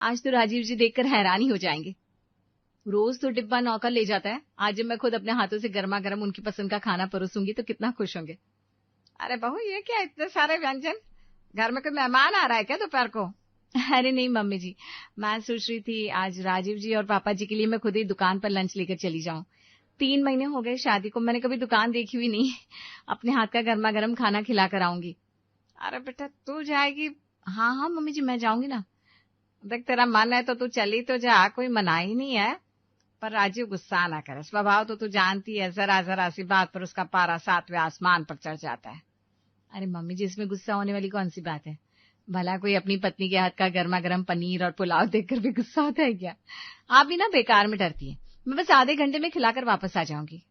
आज तो राजीव जी देखकर हैरान ही हो जाएंगे। रोज तो डिब्बा नौकर ले जाता है, आज जब मैं खुद अपने हाथों से गर्मा गर्म उनकी पसंद का खाना परोसूंगी तो कितना खुश होंगे। अरे बहू, ये क्या इतने सारे व्यंजन? घर में कोई मेहमान आ रहा है क्या दोपहर को? अरे नहीं मम्मी जी, मैं सोच रही थी आज राजीव जी और पापा जी के लिए मैं खुद ही दुकान पर लंच लेकर चली जाऊं। 3 महीने हो गए शादी को, मैंने कभी दुकान देखी हुई नहीं। अपने हाथ का गर्मा गर्म खाना खिला कर आऊंगी। अरे बेटा तू जाएगी? हाँ हाँ मम्मी जी, मैं जाऊंगी ना। देख तेरा मन है तो तू चली तो जा, कोई मना ही नहीं है। पर राजीव गुस्सा ना करे, स्वभाव तो तू जानती है, जरा जरा सी बात पर उसका पारा 7वें आसमान पर चढ़ जाता है। अरे मम्मी जी, इसमें गुस्सा होने वाली कौन सी बात है? भला कोई अपनी पत्नी के हाथ का गर्मा गर्म पनीर और पुलाव देखकर भी गुस्सा होता है क्या? आप भी ना बेकार में डरती है। मैं बस आधे घंटे में खिलाकर वापस आ जाऊंगी।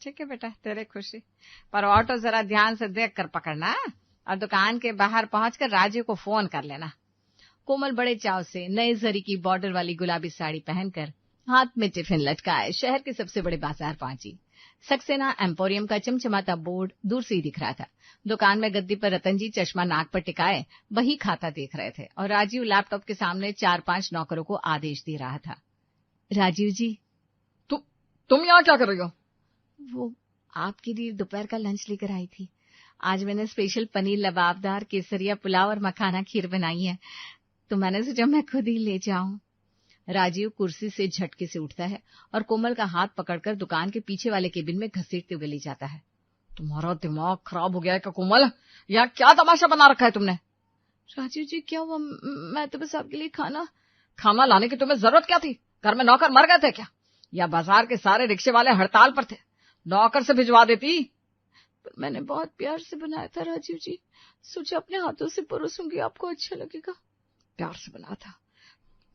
ठीक है बेटा, तेरे खुशी, पर ऑटो जरा ध्यान से देख कर पकड़ना और दुकान के बाहर पहुंचकर राजीव को फोन कर लेना। कोमल बड़े चाव से नए जरी की बॉर्डर वाली गुलाबी साड़ी पहनकर हाथ में टिफिन लटकाए शहर के सबसे बड़े बाजार पहुंची। सक्सेना एम्पोरियम का चमचमाता बोर्ड दूर से ही दिख रहा था। दुकान में गद्दी पर रतन जी चश्मा नाक पर टिकाए बही खाता देख रहे थे और राजीव लैपटॉप के सामने 4-5 नौकरों को आदेश दे रहा था। राजीव जी, तुम यहाँ क्या कर रही हो? वो आपके लिए दोपहर का लंच लेकर आई थी। आज मैंने स्पेशल पनीर लबाबदार केसरिया पुलाव और मखाना खीर बनाई है, तो मैंने सोचा मैं खुद ही ले जाऊं। राजीव कुर्सी से झटके से उठता है और कोमल का हाथ पकड़कर दुकान के पीछे वाले केबिन में घसीटते हुए ले जाता है। तुम्हारा दिमाग खराब हो गया है क्या कोमल? यहाँ क्या तमाशा बना रखा है तुमने? राजीव जी क्या हुआ? मैं तो बस आपके लिए खाना लाने की तुम्हें जरूरत क्या थी? घर में नौकर मर गए थे क्या? या बाजार के सारे रिक्शे वाले हड़ताल पर थे, नौकर से भिजवा देती। पर मैंने बहुत प्यार से बनाया था राजीव जी, सोचा अपने हाथों से परोसूंगी, आपको अच्छा लगेगा। प्यार से बना था?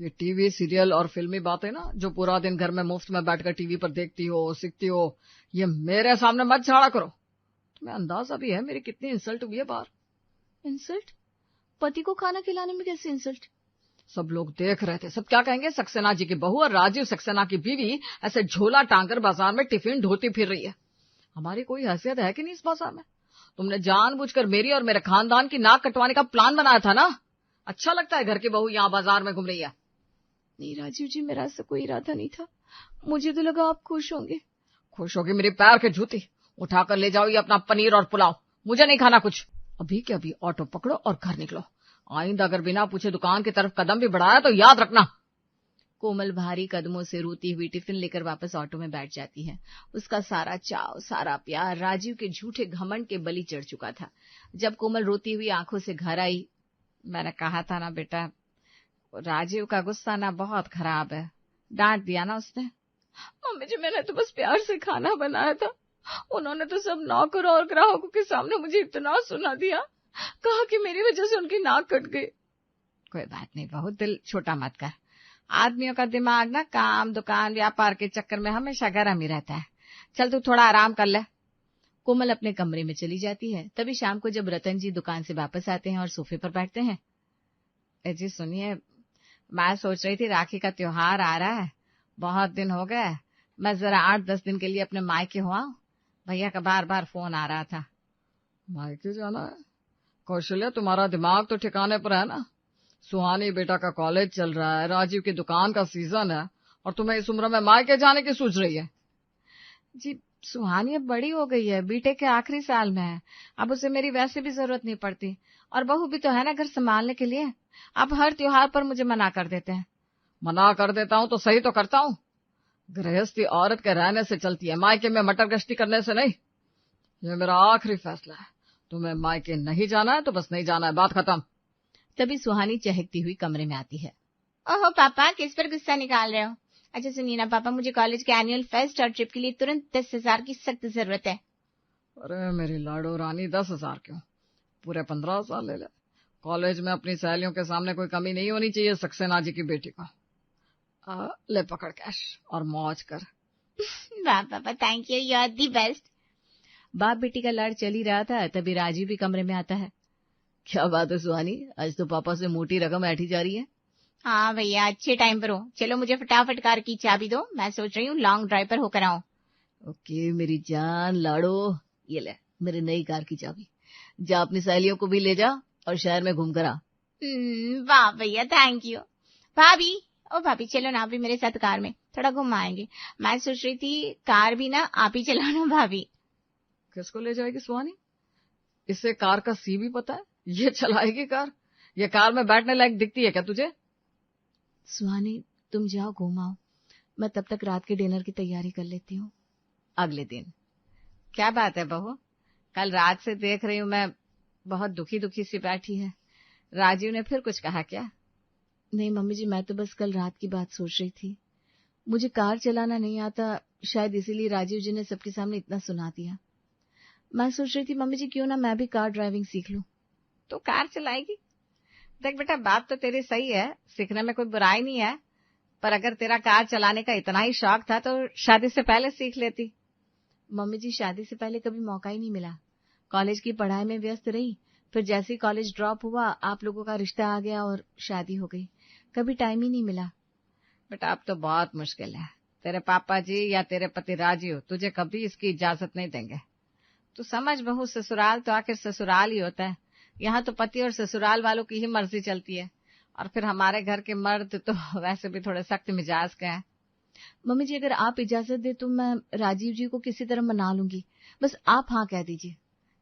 ये टीवी सीरियल और फिल्मी बातें ना, जो पूरा दिन घर में मुफ्त में बैठकर टीवी पर देखती हो सीखती हो, ये मेरे सामने मत झाड़ा करो। तुम्हें अंदाजा भी है मेरी कितनी इंसल्ट हुई है बाहर? इंसल्ट? पति को खाना खिलाने में कैसे इंसल्ट? सब लोग देख रहे थे, सब क्या कहेंगे? सक्सेना जी की बहू और राजीव सक्सेना की बीवी ऐसे झोला टांगकर बाजार में टिफिन ढोती फिर रही है। हमारी कोई हैसियत है कि नहीं इस बाजार में? तुमने जानबूझकर मेरी और मेरे खानदान की नाक कटवाने का प्लान बनाया था ना? अच्छा लगता है घर की बहू यहाँ बाजार में घूम रही है? नहीं राजीव जी, मेरा ऐसा कोई इरादा नहीं था, मुझे तो लगा आप खुश होंगे। खुश होगी मेरे पैर के जूती। उठाकर ले जाओ ये अपना पनीर और पुलाव, मुझे नहीं खाना कुछ। अभी के अभी ऑटो पकड़ो और घर निकलो। आइंदा अगर बिना पूछे दुकान की तरफ कदम भी बढ़ाया तो याद रखना। कोमल भारी कदमों से रोती हुई टिफिन लेकर वापस ऑटो में बैठ जाती है। उसका सारा चाव, सारा प्यार राजीव के झूठे घमंड के बलि चढ़ चुका था। जब कोमल रोती हुई आंखों से घर आई, मैंने कहा था ना बेटा, राजीव का गुस्सा ना बहुत खराब है, डांट दिया ना उसने। मम्मी जी, मैंने तो बस प्यार से खाना बनाया था, उन्होंने तो सब नौकर और ग्राहकों के सामने मुझे इतना सुना दिया, कहा कि मेरी वजह से उनकी नाक कट गई। कोई बात नहीं बहू, दिल छोटा मत कर। आदमियों का दिमाग ना काम दुकान व्यापार के चक्कर में हमेशा गर्म ही रहता है। चल तू थोड़ा आराम कर ले। कोमल अपने कमरे में चली जाती है। तभी शाम को जब रतन जी दुकान से वापस आते हैं और सोफे पर बैठते हैं, जी सुनिए, मैं सोच रही थी राखी का त्योहार आ रहा है, बहुत दिन हो गए, मैं जरा 8-10 दिन के लिए अपने मायके हुआ। भैया का बार बार फोन आ रहा था। मायके जाना है? कौशल्या, तुम्हारा दिमाग तो ठिकाने पर है ना? सुहानी बेटा का कॉलेज चल रहा है, राजीव की दुकान का सीजन है, और तुम्हें इस उम्र में मायके जाने की सोच रही है? जी सुहानी अब बड़ी हो गई है, बीटेक के आखिरी साल में है, अब उसे मेरी वैसे भी जरूरत नहीं पड़ती, और बहू भी तो है ना घर संभालने के लिए। अब हर त्योहार पर मुझे मना कर देते हैं। मना कर देता हूँ तो सही तो करता हूँ। गृहस्थी औरत के रहने से चलती है, मायके में मटर गश्ती करने से नहीं। ये मेरा आखिरी फैसला है, तुम्हें मायके नहीं जाना है तो बस नहीं जाना है, बात खत्म। तभी सुहानी चहकती हुई कमरे में आती है। ओहो पापा, किस पर गुस्सा निकाल रहे हो? अच्छा सुनिए ना पापा, मुझे कॉलेज के एनुअल फेस्ट और ट्रिप के लिए तुरंत 10,000 की सख्त जरूरत है। अरे मेरी लाडो रानी, 10,000 क्यों, पूरे 15,000 ले ले। कॉलेज में अपनी सहेलियों के सामने कोई कमी नहीं होनी चाहिए सक्सेना जी की बेटी का। ले पकड़ कैश और मौज कर। वाह पापा, thank you, you are the best. बाप बेटी का लाड़ चल ही रहा था, तभी राजीव भी कमरे में आता है। क्या बात है सुहानी, आज तो पापा से मोटी रकम ऐठी जा रही है। हाँ भैया, अच्छे टाइम पर हो। चलो मुझे फटाफट कार की चाबी दो, मैं सोच रही हूँ लॉन्ग ड्राइव पर होकर आऊं। ओके मेरी जान लाड़ो, ये ले मेरी नई कार की चाबी, जा अपनी सहेलियों को भी ले जा और शहर में घूम कर आ। वाह भैया, थैंक यू। भाभी, ओ भाभी चलो ना आप भी मेरे साथ कार में, थोड़ा घुमाएंगे। मैं सोच रही थी कार भी ना आप ही चलाना भाभी। किसको ले जाएगी सुहानी? इसे कार का सी भी पता है? ये चलाएगी कार? ये कार में बैठने लायक दिखती है क्या तुझे? सुहानी तुम जाओ घुमाओ, मैं तब तक रात के डिनर की तैयारी कर लेती हूँ। अगले दिन, क्या बात है बहू, कल रात से देख रही हूँ मैं, बहुत दुखी दुखी सी बैठी है। राजीव ने फिर कुछ कहा क्या? नहीं मम्मी जी, मैं तो बस कल रात की बात सोच रही थी। मुझे कार चलाना नहीं आता, शायद इसीलिए राजीव जी ने सबके सामने इतना सुना दिया। मैं सोच रही थी मम्मी जी क्यों ना मैं भी कार ड्राइविंग सीख लूं। तो कार चलाएगी? देख बेटा, बात तो तेरी सही है, सीखने में कोई बुराई नहीं है, पर अगर तेरा कार चलाने का इतना ही शौक था तो शादी से पहले सीख लेती। मम्मी जी शादी से पहले कभी मौका ही नहीं मिला, कॉलेज की पढ़ाई में व्यस्त रही, फिर जैसे ही कॉलेज ड्रॉप हुआ आप लोगों का रिश्ता आ गया और शादी हो गई, कभी टाइम ही नहीं मिला। बेटा अब तो बहुत मुश्किल है, तेरे पापा जी या तेरे पति राजीव तुझे कभी इसकी इजाजत नहीं देंगे। तू समझ बहू, ससुराल तो आखिर ससुराल ही होता है, यहाँ तो पति और ससुराल वालों की ही मर्जी चलती है, और फिर हमारे घर के मर्द तो वैसे भी थोड़े सख्त मिजाज के हैं। मम्मी जी अगर आप इजाजत दे तो मैं राजीव जी को किसी तरह मना लूंगी, बस आप हाँ कह दीजिए।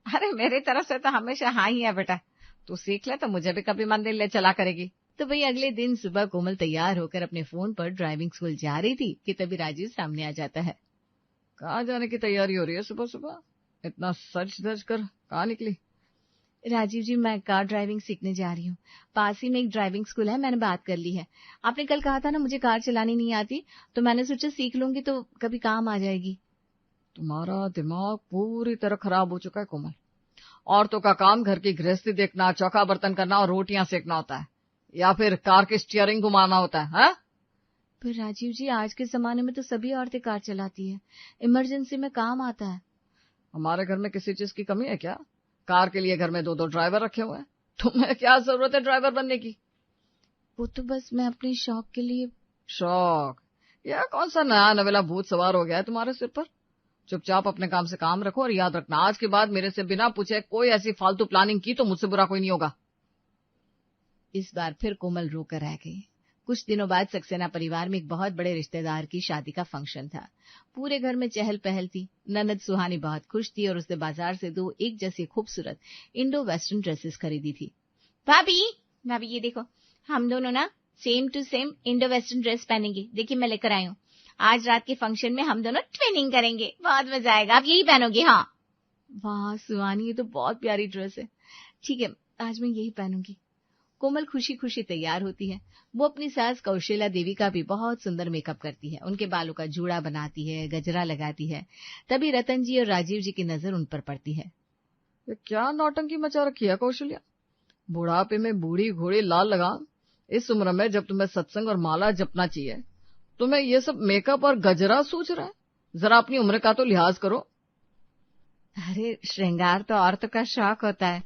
अरे मेरी तरफ से तो हमेशा हाँ ही है बेटा, तू सीख ले तो मुझे भी कभी मंदिर ले चला करेगी। तो भाई अगले दिन सुबह कोमल तैयार होकर अपने फोन पर ड्राइविंग स्कूल जा रही थी कि तभी राजीव सामने आ जाता है। कहाँ जाने की तैयारी हो रही है सुबह सुबह? इतना सज धज कर कहाँ निकली? राजीव जी मैं कार ड्राइविंग सीखने जा रही हूँ, पास ही में एक ड्राइविंग स्कूल है, मैंने बात कर ली है। आपने कल कहा था ना मुझे कार चलानी नहीं आती, तो मैंने सोचा सीख लूंगी तो कभी काम आ जाएगी। तुम्हारा दिमाग पूरी तरह खराब हो चुका है कोमल। औरतों का काम घर की गृहस्थी देखना, चौका बर्तन करना और रोटियां सेकना होता है, या फिर कार की स्टीयरिंग घुमाना होता है, हा? पर राजीव जी आज के जमाने में तो सभी औरतें कार चलाती है, इमरजेंसी में काम आता है। हमारे घर में किसी चीज की कमी है क्या? कार के लिए घर में 2-2 ड्राइवर रखे हुए हैं, तुम्हें क्या जरूरत है ड्राइवर बनने की? वो तो बस मैं अपने शौक के लिए। शौक? यह कौन सा नया नवेला भूत सवार हो गया है तुम्हारे सिर पर? चुपचाप अपने काम से काम रखो, और याद रखना आज के बाद मेरे से बिना पूछे कोई ऐसी फालतू प्लानिंग की तो मुझसे बुरा कोई नहीं होगा। इस बार फिर कोमल रोकर रह गई। कुछ दिनों बाद सक्सेना परिवार में एक बहुत बड़े रिश्तेदार की शादी का फंक्शन था। पूरे घर में चहल पहल थी। ननद सुहानी बहुत खुश थी और उसने बाजार से 2 एक जैसी खूबसूरत इंडो वेस्टर्न ड्रेसेस खरीदी थी। भाभी, भाभी ये देखो, हम दोनों ना same to same Indo western dress पहनेंगे। देखिए मैं लेकर आई हूँ, आज रात के फंक्शन में हम दोनों ट्विनिंग करेंगे, बहुत मजा आएगा। आप यही पहनोगे? हाँ। वाह सुहानी, ये तो बहुत प्यारी ड्रेस है। ठीक है, आज मैं यही पहनूंगी। कोमल खुशी खुशी तैयार होती है। वो अपनी सास कौशल्या देवी का भी बहुत सुंदर मेकअप करती है, उनके बालों का जूड़ा बनाती है, गजरा लगाती है। तभी रतन जी और राजीव जी की नजर उन पर पड़ती है। ये क्या नौटंकी मचा रखी है कौशल्या? बुढ़ापे में बूढ़ी घोड़ी लाल लगाम, इस उम्र में जब तुम्हें सत्संग और माला जपना चाहिए, तुम्हें ये सब मेकअप और गजरा सूझ रहा है? जरा अपनी उम्र का तो लिहाज करो। अरे श्रृंगार तो औरतों का शौक होता है,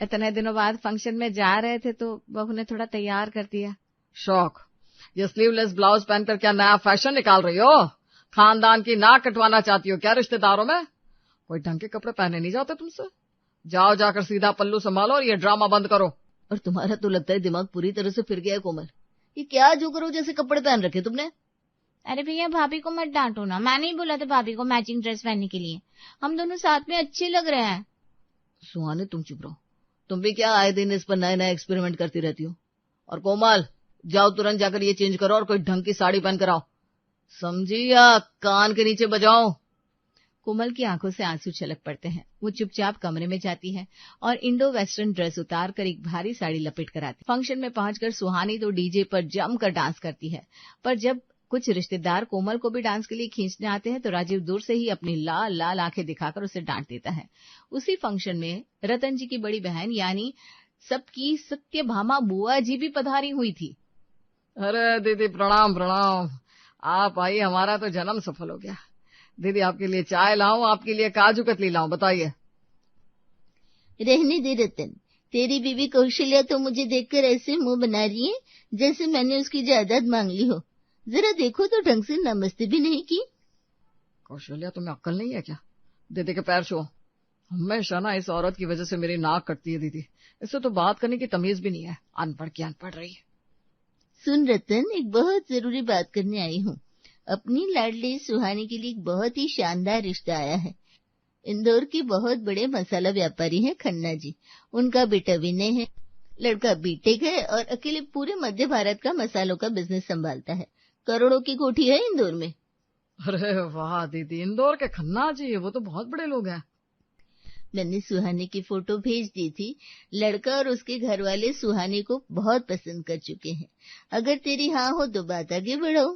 इतने दिनों बाद फंक्शन में जा रहे थे तो बहू ने थोड़ा तैयार कर दिया। शौक? ये स्लीवलेस ब्लाउज पहनकर क्या नया फैशन निकाल रही हो? खानदान की नाक कटवाना चाहती हो क्या रिश्तेदारों में? कोई ढंग के कपड़े पहने नहीं जाते तुमसे? जाओ जाकर सीधा पल्लू संभालो और ये ड्रामा बंद करो। और तुम्हारा तो लगता है दिमाग पूरी तरह से फिर गया है कोमल। ये क्या जो करो जैसे कपड़े पहन रखे तुमने? अरे भैया भाभी को मत डांटो ना, मैंने ही बोला था भाभी को मैचिंग ड्रेस पहनने के लिए, हम दोनों साथ में अच्छे लग रहे हैं। सुहाने तुम चुप रहो, तुम भी क्या आए दिन इस पर नए नए एक्सपेरिमेंट करती रहती हो। और कोमल जाओ तुरंत जाकर ये चेंज करो और कोई ढंग की साड़ी पहन कर आओ, समझी, या कान के नीचे बजाओ। कोमल की आंखों से आंसू छलक पड़ते हैं। वो चुपचाप कमरे में जाती है और इंडो वेस्टर्न ड्रेस उतार कर एक भारी साड़ी लपेट कर आती है। फंक्शन में पहुंचकर सुहानी तो डीजे पर जमकर डांस करती है, पर जब कुछ रिश्तेदार कोमल को भी डांस के लिए खींचने आते हैं तो राजीव दूर से ही अपनी लाल लाल आंखें दिखाकर उसे डांट देता है। उसी फंक्शन में रतन जी की बड़ी बहन यानी सबकी सत्यभामा बुआ जी भी पधारी हुई थी। अरे दीदी प्रणाम प्रणाम, आप आई, हमारा तो जन्म सफल हो गया। दीदी आपके लिए चाय लाऊं, आपके लिए काजू कतली लाऊं, बताइए। रहने दे रतन, तेरी बीवी कौशल्या तो मुझे देखकर ऐसे मुंह बना रही है जैसे मैंने उसकी जायदाद मांग ली हो। जरा देखो तो ढंग से नमस्ते भी नहीं की। कौशल्या तुम्हें अक्ल नहीं है क्या? दीदी के पैर छुओ। हमेशा ना इस औरत की वजह से मेरी नाक कटती है दीदी, इससे तो बात करने की तमीज भी नहीं है, अनपढ़ की अनपढ़ रही है। सुन रतन, एक बहुत जरूरी बात करने आई हूँ। अपनी लाडली सुहानी के लिए एक बहुत ही शानदार रिश्ता आया है। इंदौर के बहुत बड़े मसाला व्यापारी हैं खन्ना जी। उनका बेटा विनय है, लड़का बीटेक है और अकेले पूरे मध्य भारत का मसालों का बिजनेस संभालता है। करोड़ों की कोठी है इंदौर में। अरे वाह दीदी, इंदौर के खन्ना जी, वो तो बहुत बड़े लोग हैं। मैंने सुहानी की फोटो भेज दी थी। लड़का और उसके घर वाले सुहानी को बहुत पसंद कर चुके हैं। अगर तेरी हाँ हो तो बात आगे बढ़ाओ।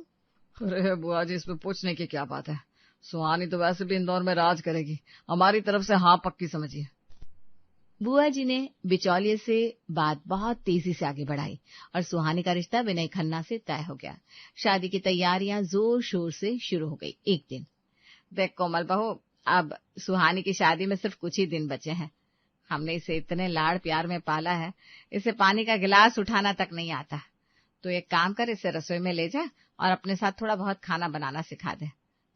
अरे बुआ जी, इसमें पूछने की क्या बात है। सुहानी तो वैसे भी इंदौर में राज करेगी, हमारी तरफ से हाँ पक्की समझिए। बुआ जी ने बिचौलिए से बात बहुत तेजी से आगे बढ़ाई और सुहानी का रिश्ता विनय खन्ना से तय हो गया। शादी की तैयारियां जोर शोर से शुरू हो गई। एक दिन, देख कोमल बहू, अब सुहानी की शादी में सिर्फ कुछ ही दिन बचे हैं। हमने इसे इतने लाड़ प्यार में पाला है, इसे पानी का गिलास उठाना तक नहीं आता। तो एक काम कर, इसे रसोई में ले जा और अपने साथ थोड़ा बहुत खाना बनाना सिखा दे।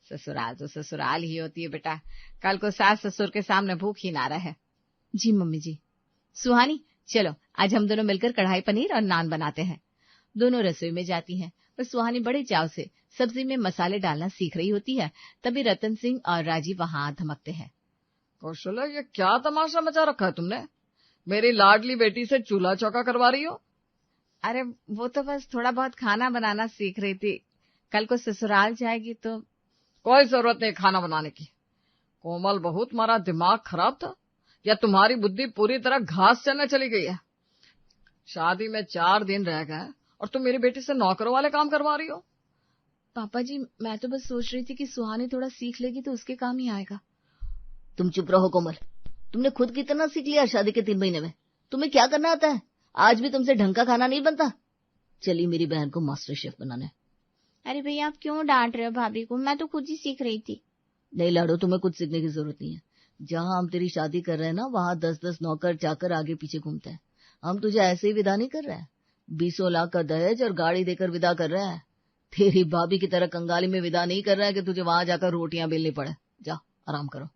ससुराल तो ससुराल ही होती है बेटा, कल को सास ससुर के सामने भूख ही ना रहे। जी मम्मी जी। सुहानी, चलो आज हम दोनों मिलकर कढ़ाई पनीर और नान बनाते हैं। दोनों रसोई में जाती हैं और सुहानी बड़े चाव से सब्जी में मसाले डालना सीख रही होती है। तभी रतन सिंह और राजीव वहां धमकते हैं। कौशल्या, ये क्या तमाशा मचा रखा है तुमने? मेरी लाडली बेटी से चूल्हा चौका करवा रही हो? अरे वो तो बस थोड़ा बहुत खाना बनाना सीख रही थी, कल को ससुराल जाएगी तो। कोई जरूरत नहीं खाना बनाने की। कोमल बहू, तुम्हारा दिमाग खराब था या तुम्हारी बुद्धि पूरी तरह घास चलने चली गई है? शादी में 4 दिन रह गए और तुम मेरी बेटी से नौकरों वाले काम करवा रही हो। पापा जी, मैं तो बस सोच रही थी कि सुहानी थोड़ा सीख लेगी तो उसके काम ही आएगा। तुम चुप रहो कोमल, तुमने खुद कितना सीख लिया शादी के 3 महीने में। तुम्हें क्या करना आता है? आज भी तुमसे ढंग का खाना नहीं बनता। चली मेरी बहन को मास्टर शेफ बनाने। अरे भैया, आप क्यों डांट रहे हो भाभी को? मैं तो खुद ही सीख रही थी। नहीं लाडो, तुम्हें कुछ सीखने की जरूरत नहीं है। जहाँ हम तेरी शादी कर रहे हैं ना, वहाँ 10-10 नौकर चाकर आगे पीछे घूमते हैं। हम तुझे ऐसे ही विदा नहीं कर रहे हैं। 20 लाख का दहेज और गाड़ी देकर विदा कर रहे हैं। तेरी भाभी की तरह कंगाली में विदा नहीं कर रहा है कि तुझे वहां जाकर रोटियां बेलनी पड़े। जा आराम करो।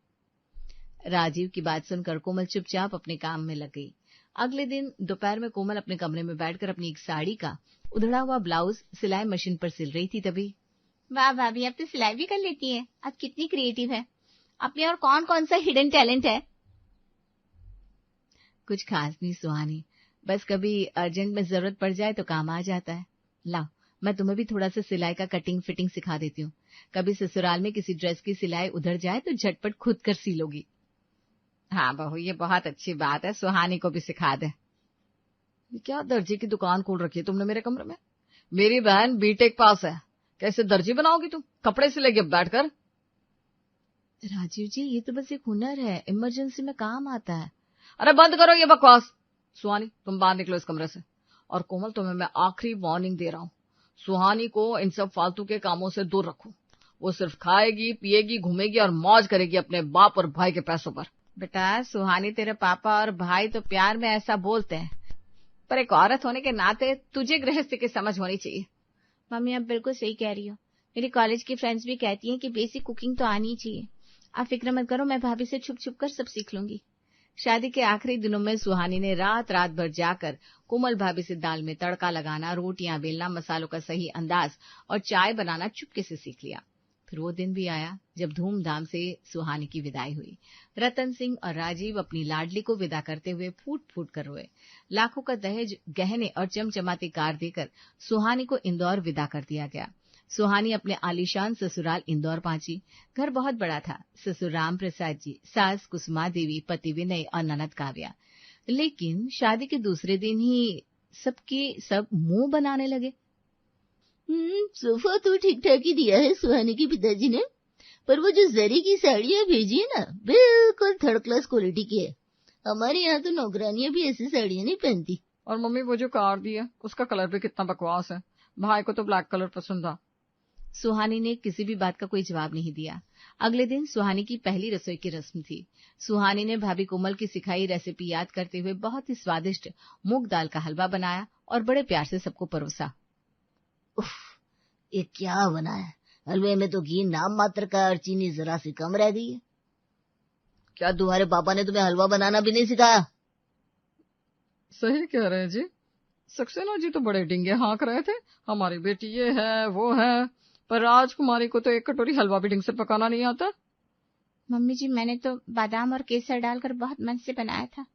राजीव की बात सुनकर कोमल चुपचाप अपने काम में लग गई। अगले दिन दोपहर में कोमल अपने कमरे में बैठकर अपनी एक साड़ी का उधड़ा हुआ ब्लाउज सिलाई मशीन पर सिल रही थी। तभी, वाह भाभी, आप तो सिलाई भी कर लेती है। आप कितनी क्रिएटिव है। आप में और कौन कौन सा हिडन टैलेंट है? कुछ खास नहीं सुहानी, बस कभी अर्जेंट में जरूरत पड़ जाए तो काम आ जाता है। लाओ, मैं तुम्हें भी थोड़ा सा सिलाई का कटिंग फिटिंग सिखा देती हूँ। कभी ससुराल में किसी ड्रेस की सिलाई उधर जाए तो झटपट खुद कर सी लोगी। हाँ बहू, ये बहुत अच्छी बात है, सुहानी को भी सिखा दे। क्या दर्जी की दुकान खोल रखी है तुमने मेरे कमरे में? मेरी बहन बीटेक पास है, कैसे दर्जी बनाओगी तुम? कपड़े सिलेगी अब बैठकर। राजीव जी, ये तो बस एक हुनर है, इमरजेंसी में काम आता है। अरे बंद करो ये बकवास। सुहानी, तुम बाहर निकलो इस कमरे से। और कोमल, तुम्हें मैं आखिरी वार्निंग दे रहा हूँ, सुहानी को इन सब फालतू के कामों से दूर रखो। वो सिर्फ खाएगी, पिएगी, घूमेगी और मौज करेगी अपने बाप और भाई के पैसों पर। बेटा, सुहानी तेरे पापा और भाई तो प्यार में ऐसा बोलते हैं, पर एक औरत होने के नाते तुझे गृहस्थी की समझ होनी चाहिए। मम्मी, आप बिल्कुल सही कह रही हो। मेरी कॉलेज की फ्रेंड्स भी कहती हैं कि बेसिक कुकिंग तो आनी ही चाहिए। आप फिक्र मत करो, मैं भाभी से छुप छुप कर सब सीख लूंगी। शादी के आखिरी दिनों में सुहानी ने रात रात भर जाकर कोमल भाभी से दाल में तड़का लगाना, रोटियां बेलना, मसालों का सही अंदाज और चाय बनाना चुपके से सीख लिया। फिर वो दिन भी आया जब धूमधाम से सुहानी की विदाई हुई। रतन सिंह और राजीव अपनी लाडली को विदा करते हुए फूट फूट कर रोए। लाखों का दहेज, गहने और चमचमाती कार देकर सुहानी को इंदौर विदा कर दिया गया। सुहानी अपने आलीशान ससुराल इंदौर पहुंची। घर बहुत बड़ा था। ससुर राम प्रसाद जी, सास कुसुमा देवी, पति विनय और ननद काव्या। लेकिन शादी के दूसरे दिन ही सबके सब मुंह बनाने लगे। सोफा तो ठीक ठाक ही दिया है सुहानी के पिताजी ने, पर वो जो जरी की साड़ियां भेजी है ना, बिल्कुल थर्ड क्लास क्वालिटी की है। हमारे यहाँ तो नौकरानियां भी ऐसी साड़ियां नहीं पहनती। और मम्मी, वो जो कार दी है उसका कलर भी कितना बकवास है। भाई को तो ब्लैक कलर पसंद था। सुहानी ने किसी भी बात का कोई जवाब नहीं दिया। अगले दिन सुहानी की पहली रसोई की रस्म थी। सुहानी ने भाभी कोमल की सिखाई रेसिपी याद करते हुए बहुत ही स्वादिष्ट मूंग दाल का हलवा बनाया और बड़े प्यार से सबको परोसा। उफ, ये क्या बना है? हलवे में तो घी नाम मात्र का और चीनी जरा सी कम रह गई है। क्या तुम्हारे पापा ने तुम्हें हलवा बनाना भी नहीं सिखाया? सही कह रहे हैं जी, सक्सेना जी तो बड़े डिंगे हाँक रहे थे, हमारी बेटी ये है वो है, पर राजकुमारी को तो एक कटोरी हलवा भी ढंग से पकाना नहीं आता। मम्मी जी, मैंने तो बादाम और केसर डालकर बहुत मन से बनाया था।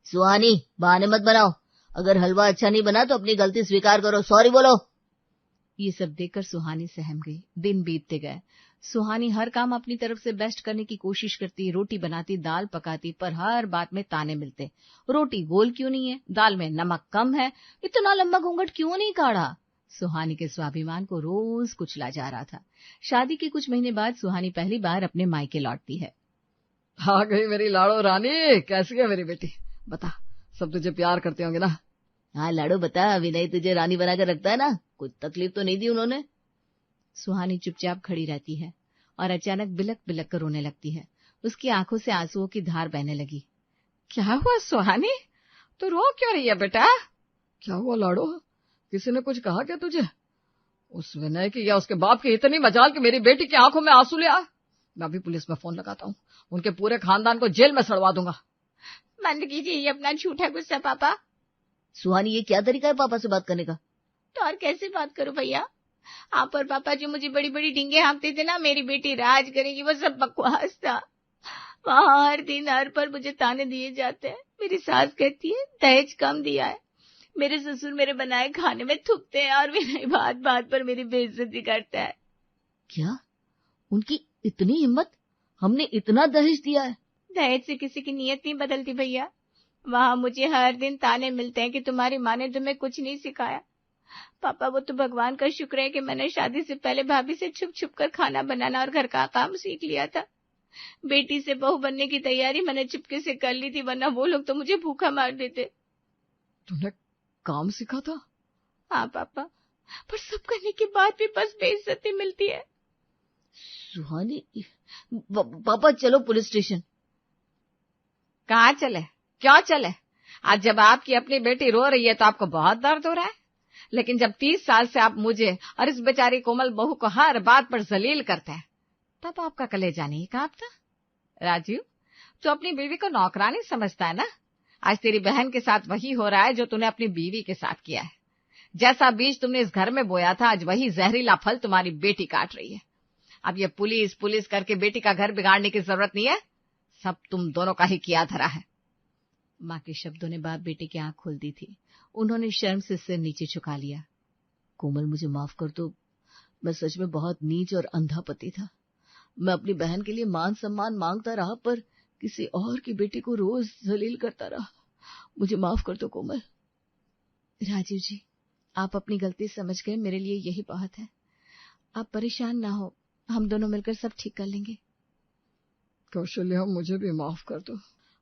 सुहानी, बहाने मत बनाओ। अगर हलवा अच्छा नहीं बना तो अपनी गलती स्वीकार करो, सॉरी बोलो। ये सब देखकर सुहानी सहम गई। दिन बीतते गए। सुहानी हर काम अपनी तरफ से बेस्ट करने की कोशिश करती, रोटी बनाती, दाल पकाती, पर हर बात में ताने मिलते। रोटी गोल क्यों नहीं है, दाल में नमक कम है, इतना लंबा घूंघट क्यों नहीं काढ़ा। सुहानी के स्वाभिमान को रोज कुचला जा रहा था। शादी के कुछ महीने बाद सुहानी पहली बार अपने मायके लौटती है। आ गई मेरी लाड़ो रानी, कैसी है मेरी बेटी? बता, सब तुझे प्यार करते होंगे ना? हाँ लाडो, बता, विनय तुझे रानी बनाकर रखता है ना? कुछ तकलीफ तो नहीं दी उन्होंने? सुहानी चुपचाप खड़ी रहती है और अचानक बिलक बिलक कर रोने लगती है। उसकी आंखों से आंसुओं की धार बहने लगी। क्या हुआ सुहानी, तू रो क्यों रही है बेटा? क्या हुआ लाड़ो, किसी ने कुछ कहा क्या तुझे? उस विनय की या उसके बाप की इतनी मजाल कि मेरी बेटी की आंखों में आंसू ले आ। मैं अभी पुलिस में फोन लगाता हूँ, उनके पूरे खानदान को जेल में सड़वा दूंगा। बंद कीजिए ये अपना झूठा गुस्सा पापा। सुहानी, ये क्या तरीका है पापा से बात करने का? तो और कैसे बात करूं भैया? आप और पापा जो मुझे बड़ी बड़ी डींगे हाँकते थे ना, मेरी बेटी राज करेगी, वो सब बकवास था। वहाँ हर दिन हर पर मुझे ताने दिए जाते हैं। मेरी सास कहती है दहेज कम दिया है, मेरे ससुर मेरे बनाए खाने में थूकते हैं, और विनय बात बात पर मेरी बेइज्जती करता है। क्या उनकी इतनी हिम्मत? हमने इतना दहेज दिया है? दहेज से किसी की नीयत नहीं बदलती भैया। वहाँ मुझे हर दिन ताने मिलते हैं कि तुम्हारी माँ ने तुम्हें कुछ नहीं सिखाया। पापा, वो तो भगवान का शुक्र है कि मैंने शादी से पहले भाभी से छुप छुप कर खाना बनाना और घर का काम सीख लिया था। बेटी से बहू बनने की तैयारी मैंने चुपके से कर ली थी, वरना वो लोग तो मुझे भूखा मार देते। तूने काम सीखा था? हाँ पापा, पर सब करने के बाद भी बस बेइज्जती मिलती है। सुहानी, पापा चलो पुलिस स्टेशन। कहाँ चले, क्यों चले? आज जब आपकी अपनी बेटी रो रही है तो आपको बहुत दर्द हो रहा है, लेकिन जब 30 साल से आप मुझे और इस बेचारी कोमल बहू को हर बात पर जलील करते हैं, तब आपका कलेजा नहीं कांपता? राजीव, तो अपनी बीवी को नौकरानी समझता है ना? आज तेरी बहन के साथ वही हो रहा है जो तूने अपनी बीवी के साथ किया है। जैसा बीज तुमने इस घर में बोया था, आज वही जहरीला फल तुम्हारी बेटी काट रही है। अब ये पुलिस पुलिस करके बेटी का घर बिगाड़ने की जरूरत नहीं है, सब तुम दोनों का ही किया धरा है। माँ के शब्दों ने बाप बेटे की आंख खोल दी थी। उन्होंने शर्म से सिर नीचे झुका लिया। कोमल, मुझे माफ कर दो, मैं सच में बहुत नीच और अंधा पति था। मैं अपनी बहन के लिए मान सम्मान मांगता रहा, पर किसी और की बेटी को रोज जलील करता रहा। मुझे माफ कर दो कोमल। राजीव जी, आप अपनी गलती समझ गए, मेरे लिए यही बहुत है। आप परेशान ना हो, हम दोनों मिलकर सब ठीक कर लेंगे। कौशल्या, मुझे भी माफ कर दो।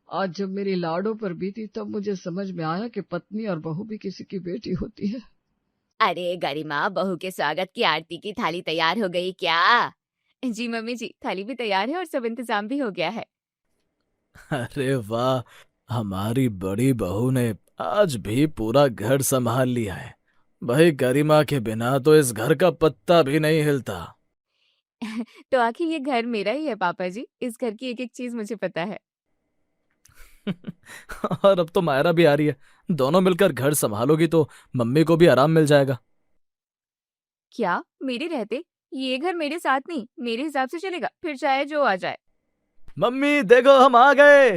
आज जब मेरी लाडो पर बीती तब मुझे समझ में आया कि पत्नी और बहू भी किसी की बेटी होती है। अरे गरिमा, बहू के स्वागत की आरती की थाली तैयार हो गई क्या? जी मम्मी जी, थाली भी तैयार है और सब इंतजाम भी हो गया है। अरे वाह, हमारी बड़ी बहू ने आज भी पूरा घर संभाल लिया है। भाई, गरिमा के बिना तो इस घर का पत्ता भी नहीं हिलता। तो आखिर ये घर मेरा ही है पापा जी, इस घर की एक एक चीज मुझे पता है। और अब तो मायरा भी आ रही है, दोनों मिलकर घर संभालोगी तो मम्मी को भी आराम मिल जाएगा। क्या मेरे रहते? ये घर मेरे साथ नहीं, मेरे हिसाब से चलेगा, फिर चाहे जो आ जाए। मम्मी देखो, हम आ गए।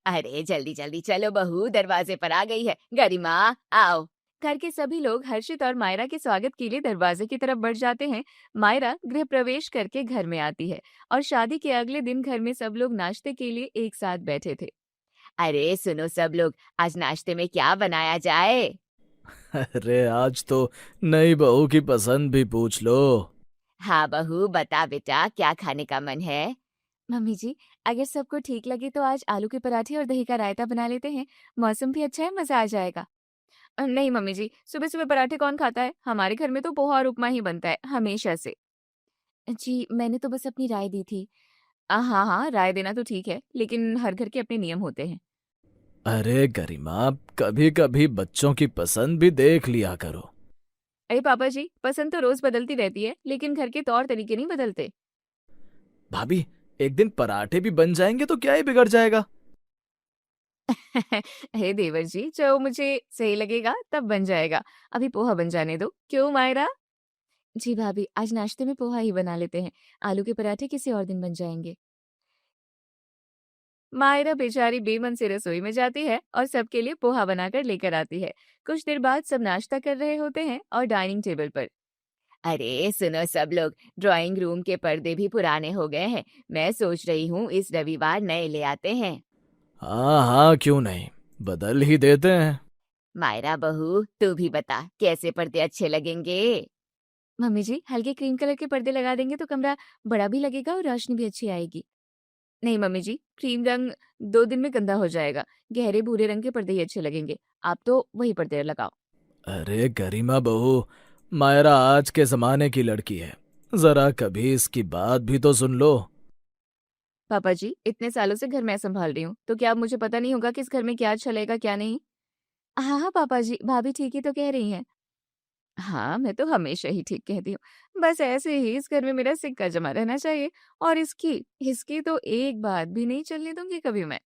अरे जल्दी जल्दी चलो, बहू दरवाजे पर आ गई है। गरिमा आओ। घर के सभी लोग हर्षित और मायरा के स्वागत के लिए दरवाजे की तरफ बढ़ जाते हैं। मायरा गृह प्रवेश करके घर में आती है और शादी के अगले दिन घर में सब लोग नाश्ते के लिए एक साथ बैठे थे। अरे सुनो सब लोग, आज नाश्ते में क्या बनाया जाए? अरे आज तो नई बहू की पसंद भी पूछ लो। हाँ बहू, बता बेटा, क्या खाने का मन है? मम्मी जी, अगर सबको ठीक लगे तो आज आलू के पराठे और दही का रायता बना लेते हैं। मौसम भी अच्छा है, मजा आ जाएगा। नहीं मम्मी जी, सुबह सुबह पराठे कौन खाता है? हमारे घर में तो पोहा और उपमा ही बनता है हमेशा से। जी मैंने तो बस अपनी राय दी थी। हाँ हाँ, राय देना तो ठीक है, लेकिन हर घर के अपने नियम होते हैं। अरे गरिमा, कभी कभी बच्चों की पसंद भी देख लिया करो। अरे पापा जी, पसंद तो रोज बदलती रहती है, लेकिन घर के तौर तरीके नहीं बदलते। भाभी, एक दिन पराठे भी बन जाएंगे तो क्या ही बिगड़ जाएगा। हे देवर जी, जो मुझे सही लगेगा तब बन जाएगा। अभी पोहा बन जाने दो। क्यों मायरा? जी भाभी, आज नाश्ते में पोहा ही बना लेते हैं। आलू के पराठे किसी और दिन बन जाएंगे। मायरा बेचारी बेमन से रसोई में जाती है और सबके लिए पोहा बनाकर लेकर आती है। कुछ देर बाद सब नाश्ता कर रहे होते हैं और डाइनिंग टेबल पर अरे सुनो सब लोग, ड्राइंग रूम के पर्दे भी पुराने हो गए हैं। मैं सोच रही हूँ इस रविवार नए ले आते हैं। हाँ हाँ, क्यों नहीं, बदल ही देते हैं। मायरा बहू, तू भी बता कैसे पर्दे अच्छे लगेंगे? मम्मी जी, हल्के क्रीम कलर के पर्दे लगा देंगे तो कमरा बड़ा भी लगेगा और रोशनी भी अच्छी आएगी। नहीं मम्मी जी, क्रीम रंग 2 दिन में गंदा हो जाएगा। गहरे भूरे रंग के पर्दे ही अच्छे लगेंगे। आप तो वही पर्दे लगाओ। अरे गरिमा बहू, मायरा आज के जमाने की लड़की है, जरा कभी इसकी बात भी तो सुन लो। पापा जी, इतने सालों से घर मैं संभाल रही हूँ, तो क्या अब मुझे पता नहीं होगा कि इस घर में क्या चलेगा क्या नहीं? हाँ हाँ पापा जी, भाभी ठीक ही तो कह रही हैं। हाँ, मैं तो हमेशा ही ठीक कहती हूँ। बस ऐसे ही इस घर में मेरा सिक्का जमा रहना चाहिए और इसकी इसकी तो एक बात भी नहीं चलने दूंगी कभी मैं।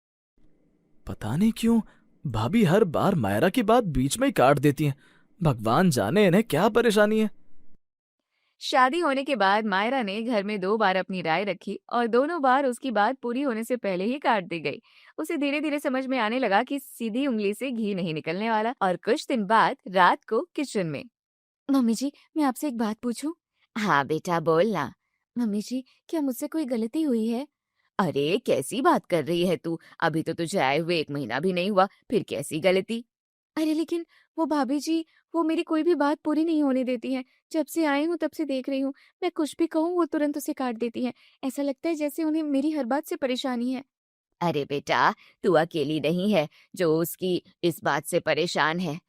पता नहीं क्यों भाभी हर बार मायरा की बात बीच में ही काट देती हैं। भगवान जाने इन्हें क्या परेशानी है। शादी होने के बाद मायरा ने घर में 2 बार अपनी राय रखी और दोनों बार उसकी बात पूरी होने से पहले ही काट दी गई। उसे धीरे धीरे समझ में आने लगा कि सीधी उंगली से घी नहीं निकलने वाला। और कुछ दिन बाद रात को किचन में मम्मी जी, मैं आपसे एक बात पूछूं? हाँ बेटा, बोलना। मम्मी जी, क्या मुझसे कोई गलती हुई है? अरे कैसी बात कर रही है तू? अभी तो तुझे आए हुए 1 महीना भी नहीं हुआ, फिर कैसी गलती? अरे लेकिन वो भाभी जी, वो मेरी कोई भी बात पूरी नहीं होने देती हैं। जब से आई हूँ तब से देख रही हूँ, मैं कुछ भी कहूँ वो तुरंत उसे काट देती हैं। ऐसा लगता है जैसे उन्हें मेरी हर बात से परेशानी है। अरे बेटा, तू अकेली नहीं है जो उसकी इस बात से परेशान है।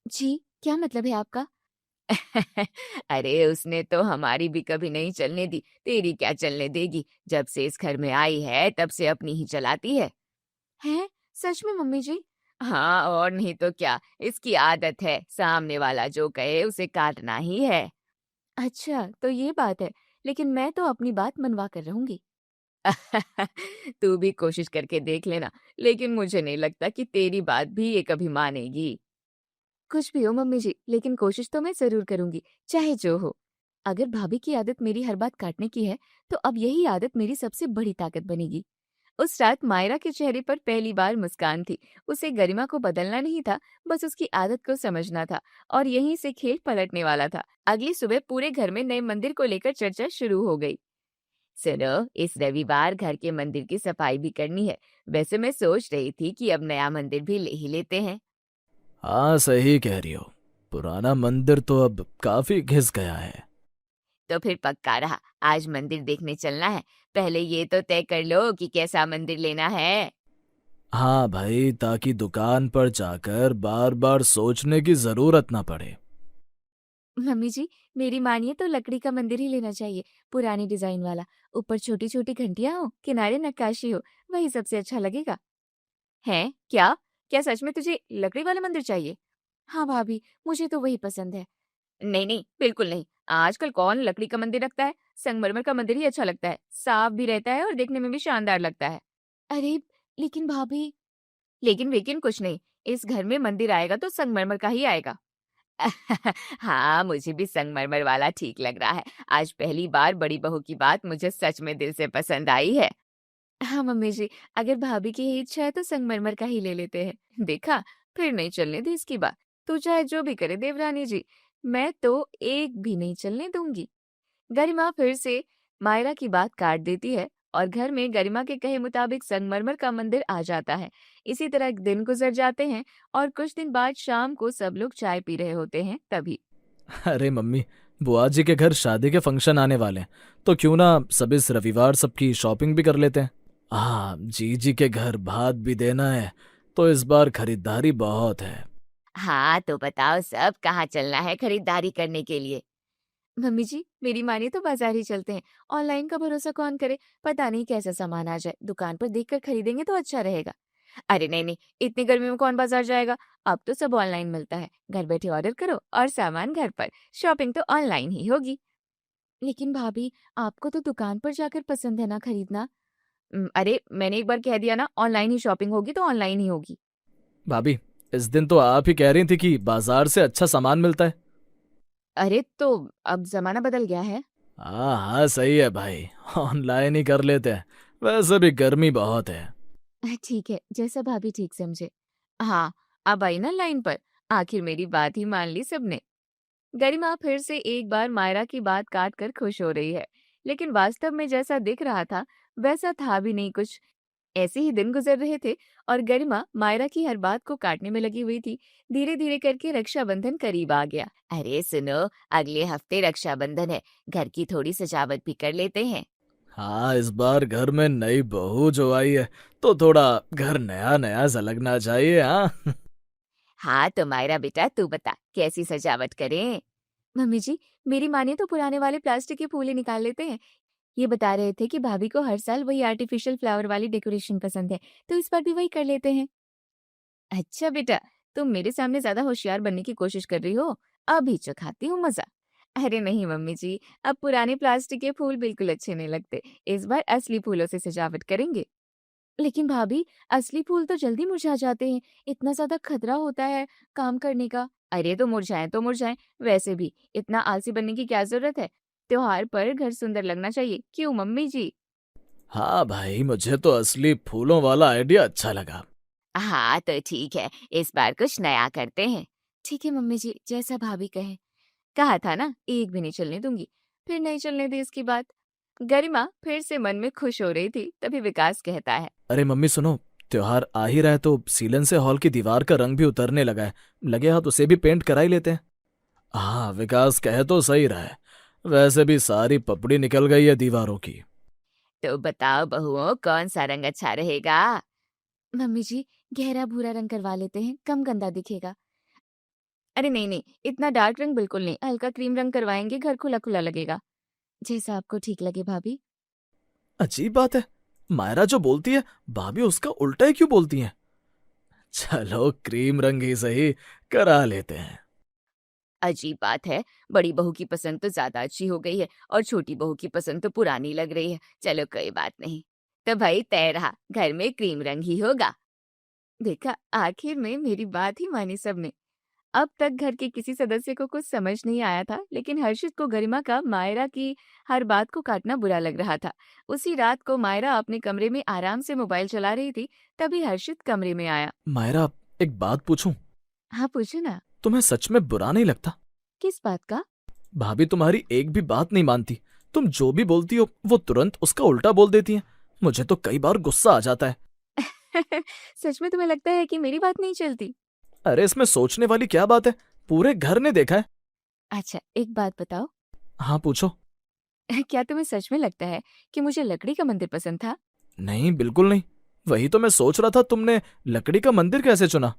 जी, क्या मतलब है आपका? अरे उसने तो हमारी भी कभी नहीं चलने दी, तेरी क्या चलने देगी? जब से इस घर में आई है तब से अपनी ही चलाती है। हैं? सच में मम्मी जी? हाँ और नहीं तो क्या, इसकी आदत है, सामने वाला जो कहे उसे काटना ही है। अच्छा, तो ये बात है, लेकिन मैं तो अपनी बात मनवा कर रहूंगी। तू भी कोशिश करके देख लेना, लेकिन मुझे नहीं लगता कि तेरी बात भी ये कभी मानेगी। कुछ भी हो मम्मी जी, लेकिन कोशिश तो मैं जरूर करूंगी, चाहे जो हो। अगर भाभी की आदत मेरी हर बात काटने की है, तो अब यही आदत मेरी सबसे बड़ी ताकत बनेगी। उस रात मायरा के चेहरे पर पहली बार मुस्कान थी। उसे गरिमा को बदलना नहीं था, बस उसकी आदत को समझना था और यहीं से खेल पलटने वाला था। अगली सुबह पूरे घर में नए मंदिर को लेकर चर्चा शुरू हो गई। सुनो, इस रविवार घर के मंदिर की सफाई भी करनी है। वैसे मैं सोच रही थी कि अब नया मंदिर भी ले ही लेते हैं। हाँ सही कह रही हो, पुराना मंदिर तो अब काफी घिस गया है। तो फिर पक्का रहा, आज मंदिर देखने चलना है। पहले ये तो तय कर लो कि कैसा मंदिर लेना है। हाँ भाई, ताकि दुकान पर जाकर बार बार सोचने की जरूरत ना पड़े। मम्मी जी, मेरी मानिए तो लकड़ी का मंदिर ही लेना चाहिए, पुरानी डिजाइन वाला। ऊपर छोटी छोटी घंटियां हो, किनारे नक्काशी हो, वही सबसे अच्छा लगेगा। है क्या? क्या सच में तुझे लकड़ी वाला मंदिर चाहिए? हाँ भाभी, मुझे तो वही पसंद है। नहीं नहीं, बिल्कुल नहीं। आजकल कौन लकड़ी का मंदिर रखता है? संगमरमर का मंदिर ही अच्छा लगता है, साफ भी रहता है और देखने में भी शानदार लगता है। अरे लेकिन भाभी, लेकिन वेकिन कुछ नहीं, इस घर में मंदिर आएगा तो संगमरमर का ही आएगा। हाँ, मुझे भी संगमरमर वाला ठीक लग रहा है। आज पहली बार बड़ी बहू की बात मुझे सच में दिल से पसंद आई है। हाँ मम्मी जी, अगर भाभी की ही इच्छा है तो संगमरमर का ही ले लेते हैं। देखा, फिर नहीं चलने दी इसकी बात। तू चाहे जो भी करे देवरानी जी, मैं तो एक भी नहीं चलने दूंगी। गरिमा फिर से मायरा की बात काट देती है और घर में गरिमा के कहे मुताबिक संगमरमर का मंदिर आ जाता है। इसी तरह दिन गुजर जाते हैं और कुछ दिन बाद शाम को सब लोग चाय पी रहे होते हैं तभी अरे मम्मी, बुआ जी के घर शादी के फंक्शन आने वाले हैं, तो क्यों ना सब इस रविवार सबकी शॉपिंग भी कर लेते हैं। हाँ, जी के घर भात भी देना है, तो इस बार खरीदारी बहुत है। हाँ तो बताओ सब कहाँ चलना है खरीदारी करने के लिए? मम्मी जी, मेरी मानिए तो बाजार ही चलते हैं। ऑनलाइन का भरोसा कौन करे, पता नहीं कैसा सामान आ जाए। दुकान पर देखकर खरीदेंगे तो अच्छा रहेगा। अरे नहीं नहीं, इतनी गर्मी में कौन बाजार जाएगा? अब तो सब ऑनलाइन मिलता है, घर बैठे ऑर्डर करो और सामान घर पर। शॉपिंग तो ऑनलाइन ही होगी। लेकिन भाभी, आपको तो दुकान पर जाकर पसंद है ना खरीदना? अरे मैंने एक बार कह दिया ना, ऑनलाइन ही शॉपिंग होगी तो ऑनलाइन ही होगी। भाभी, इस दिन तो आप ही कह रही थी कि बाजार से अच्छा सामान मिलता है। अरे तो अब जमाना बदल गया है। हाँ हाँ, सही है भाई, ऑनलाइन ही कर लेते हैं। वैसे भी गर्मी बहुत है। ठीक है, जैसा भाभी ठीक समझे। हाँ, अब आई ना लाइन पर। आखिर मेरी बात ही मान ली सबने। गरिमा फिर से एक बार मायरा की बात काट कर खुश हो रही है, लेकिन वास्तव में जैसा दिख रहा था वैसा था भी नहीं कुछ। ऐसे ही दिन गुजर रहे थे और गरिमा मायरा की हर बात को काटने में लगी हुई थी। धीरे धीरे करके रक्षाबंधन करीब आ गया। अरे सुनो, अगले हफ्ते रक्षाबंधन है, घर की थोड़ी सजावट भी कर लेते हैं। हाँ, इस बार घर में नई बहू जो आई है तो थोड़ा घर नया नया सा लगना चाहिए। हाँ हाँ तो मायरा बेटा तू बता कैसी सजावट करें। मम्मी जी, मेरी माने तो पुराने वाले प्लास्टिक के फूल ही निकाल लेते हैं। ये बता रहे थे कि भाभी को हर साल वही आर्टिफिशियल फ्लावर वाली डेकोरेशन पसंद है, तो इस बार भी वही कर लेते हैं। अच्छा बेटा, तुम मेरे सामने ज्यादा होशियार बनने की कोशिश कर रही हो। अभी चखाती हूँ मजा। अरे नहीं मम्मी जी, अब पुराने प्लास्टिक के फूल बिल्कुल अच्छे नहीं लगते। इस बार असली फूलों से सजावट करेंगे। लेकिन भाभी, असली फूल तो जल्दी मुरझा जाते हैं। इतना ज्यादा खतरा होता है काम करने का। अरे तो मुरझाएं। वैसे भी इतना आलसी बनने की क्या जरूरत है। त्योहार पर घर सुंदर लगना चाहिए, क्यों मम्मी जी? हाँ भाई, मुझे तो असली फूलों वाला आइडिया अच्छा लगा। हाँ तो ठीक है, इस बार कुछ नया करते हैं। ठीक है मम्मी जी, जैसा भाभी कहे। कहा था ना, एक भी नहीं चलने दूंगी। फिर नहीं चलने दी इसकी बात। गरिमा फिर से मन में खुश हो रही थी, तभी विकास कहता है। अरे मम्मी सुनो, त्योहार आ ही रहा है तो सीलन से हॉल की दीवार का रंग भी उतरने लगा है। लगे हाथ उसे भी पेंट करा ही लेते हैं। हाँ, विकास कहे तो सही रहा है। वैसे भी सारी पपड़ी निकल गई है दीवारों की। तो बताओ बहुओं, कौन सा रंग अच्छा रहेगा? मम्मी जी, गहरा भूरा रंग करवा लेते हैं, कम गंदा दिखेगा। अरे नहीं नहीं, इतना डार्क रंग बिल्कुल नहीं, हल्का क्रीम रंग करवाएंगे, घर खुला खुला लगेगा। जैसा आपको ठीक लगे भाभी। अजीब बात है, मायरा जो बोलती है भाभी उसका उल्टा ही क्यों बोलती हैं। चलो क्रीम रंग ही सही, करा लेते हैं। अजीब बात है, बड़ी बहू की पसंद तो ज्यादा अच्छी हो गई है और छोटी बहू की पसंद तो पुरानी लग रही है। चलो कोई बात नहीं, तो भाई तय रहा, घर में क्रीम रंग ही होगा। देखा, आखिर में मेरी बात ही मानी सबने। अब तक घर के किसी सदस्य को कुछ समझ नहीं आया था, लेकिन हर्षित को गरिमा का मायरा की हर बात को काटना बुरा लग रहा था। उसी रात को मायरा अपने कमरे में आराम से मोबाइल चला रही थी, तभी हर्षित कमरे में आया। मायरा, एक बात पूछूं? हाँ पूछो ना। तुम्हें सच में बुरा नहीं लगता? किस बात का? भाभी तुम्हारी एक भी बात नहीं मानती। तुम जो भी बोलती हो वो तुरंत उसका उल्टा बोल देती हैं। मुझे तो कई बार गुस्सा आ जाता है। सच में तुम्हें लगता है कि मेरी बात नहीं चलती? अरे इसमें सोचने वाली क्या बात है, पूरे घर ने देखा है। अच्छा एक बात बताओ, हाँ पूछो। क्या तुम्हें सच में लगता है कि मुझे लकड़ी का मंदिर पसंद था? नहीं, बिल्कुल नहीं। वही तो मैं सोच रहा था, तुमने लकड़ी का मंदिर कैसे चुना?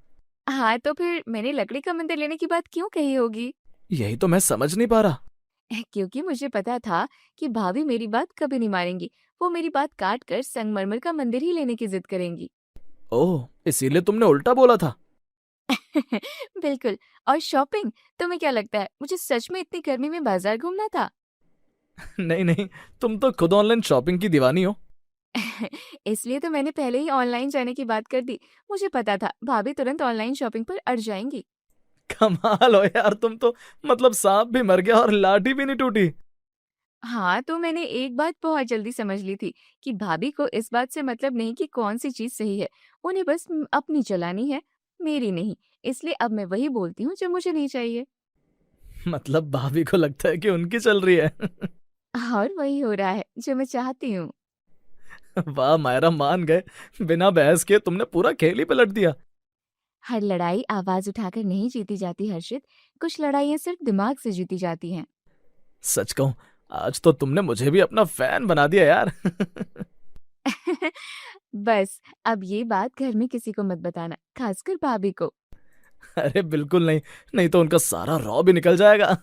हाँ तो फिर मैंने लकड़ी का मंदिर लेने की बात क्यों कही होगी? यही तो मैं समझ नहीं पा रहा। क्योंकि मुझे पता था कि भाभी मेरी बात कभी नहीं मानेंगी। वो मेरी बात काट कर संगमरमर का मंदिर ही लेने की जिद करेंगी। ओह, इसीलिए तुमने उल्टा बोला था। बिल्कुल। और शॉपिंग, तुम्हें क्या लगता है मुझे सच में इतनी गर्मी में बाजार घूमना था? नहीं नहीं, तुम तो खुद ऑनलाइन शॉपिंग की दीवानी हो। इसलिए तो मैंने पहले ही ऑनलाइन जाने की बात कर दी। मुझे पता था भाभी तुरंत ऑनलाइन शॉपिंग पर अड़ जाएंगी। कमाल हो यार, तुम तो मतलब सांप भी मर गया और लाठी भी नहीं टूटी। हाँ तो मैंने एक बात बहुत जल्दी समझ ली थी कि भाभी को इस बात से मतलब नहीं कि कौन सी चीज सही है। उन्हें बस अपनी चलानी है, मेरी नहीं। इसलिए अब मैं वही बोलती हूँ जो मुझे नहीं चाहिए। मतलब भाभी को लगता है कि उनकी चल रही है। और वही हो रहा है जो मैं चाहती हूँ। वाह मायरा, मान गए। बिना बहस के तुमने पूरा खेल ही पलट दिया। हर लड़ाई आवाज उठाकर नहीं जीती जाती हर्षित। कुछ लड़ाइयाँ सिर्फ दिमाग से जीती जाती हैं। सच कहूं, आज तो तुमने मुझे भी अपना फैन बना दिया यार। बस अब ये बात घर में किसी को मत बताना, खासकर भाभी को। अरे बिल्कुल नहीं, नहीं तो उनका सारा रॉ भी निकल जाएगा।